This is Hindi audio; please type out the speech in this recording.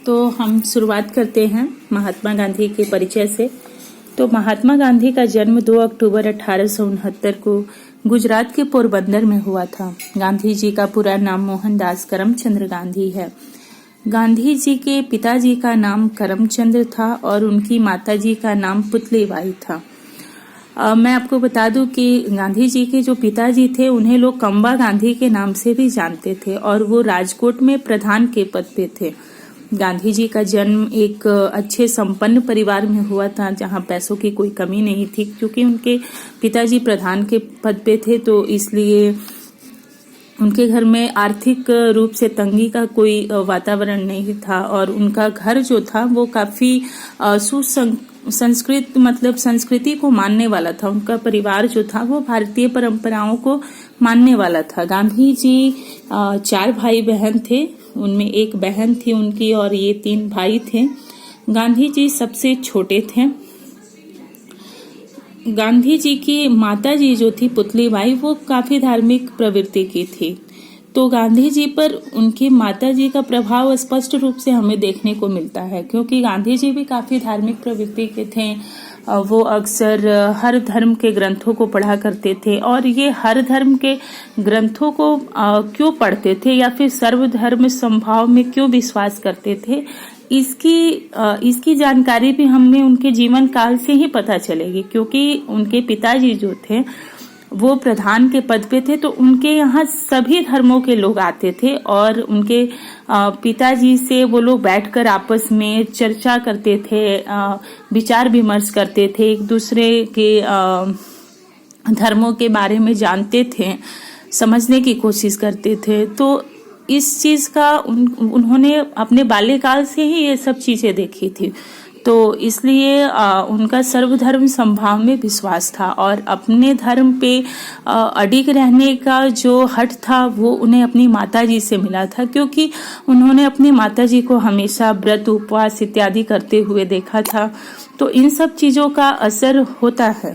तो हम शुरुआत करते हैं महात्मा गांधी के परिचय से। तो महात्मा गांधी का जन्म 2 अक्टूबर 1869 को गुजरात के पोरबंदर में हुआ था। गांधी जी का पूरा नाम मोहनदास करमचंद गांधी है। गांधी जी के पिताजी का नाम करमचंद था और उनकी माताजी का नाम पुतलीबाई था। मैं आपको बता दूं कि गांधी जी के जो पिताजी थे उन्हें लोग कम्बा गांधी के नाम से भी जानते थे और वो राजकोट में प्रधान के पद पे थे। गांधी जी का जन्म एक अच्छे संपन्न परिवार में हुआ था जहां पैसों की कोई कमी नहीं थी, क्योंकि उनके पिताजी प्रधान के पद पे थे तो इसलिए उनके घर में आर्थिक रूप से तंगी का कोई वातावरण नहीं था और उनका घर जो था वो काफी संस्कृत मतलब संस्कृति को मानने वाला था। उनका परिवार जो था वो भारतीय परंपराओं को मानने वाला था। गांधी जी 4 भाई बहन थे, उनमें एक बहन थी उनकी और ये 3 भाई थे। गांधी जी सबसे छोटे थे। गांधी जी की माता जी जो थी पुतलीबाई वो काफी धार्मिक प्रवृत्ति की थी, तो गांधी जी पर उनकी माता जी का प्रभाव स्पष्ट रूप से हमें देखने को मिलता है, क्योंकि गांधी जी भी काफी धार्मिक प्रवृत्ति के थे। वो अक्सर हर धर्म के ग्रंथों को पढ़ा करते थे और ये हर धर्म के ग्रंथों को क्यों पढ़ते थे या फिर सर्वधर्म समभाव में क्यों विश्वास करते थे, इसकी जानकारी भी हमें उनके जीवन काल से ही पता चलेगी, क्योंकि उनके पिताजी जो थे वो प्रधान के पद पे थे तो उनके यहाँ सभी धर्मों के लोग आते थे और उनके पिताजी से वो लोग बैठकर आपस में चर्चा करते थे, विचार विमर्श करते थे, एक दूसरे के धर्मों के बारे में जानते थे, समझने की कोशिश करते थे। तो इस चीज का उन्होंने अपने बाल्यकाल से ही ये सब चीजें देखी थी, तो इसलिए उनका सर्वधर्म समभाव में विश्वास था और अपने धर्म पे अडिग रहने का जो हट था वो उन्हें अपनी माताजी से मिला था, क्योंकि उन्होंने अपनी माताजी को हमेशा व्रत उपवास इत्यादि करते हुए देखा था। तो इन सब चीजों का असर होता है।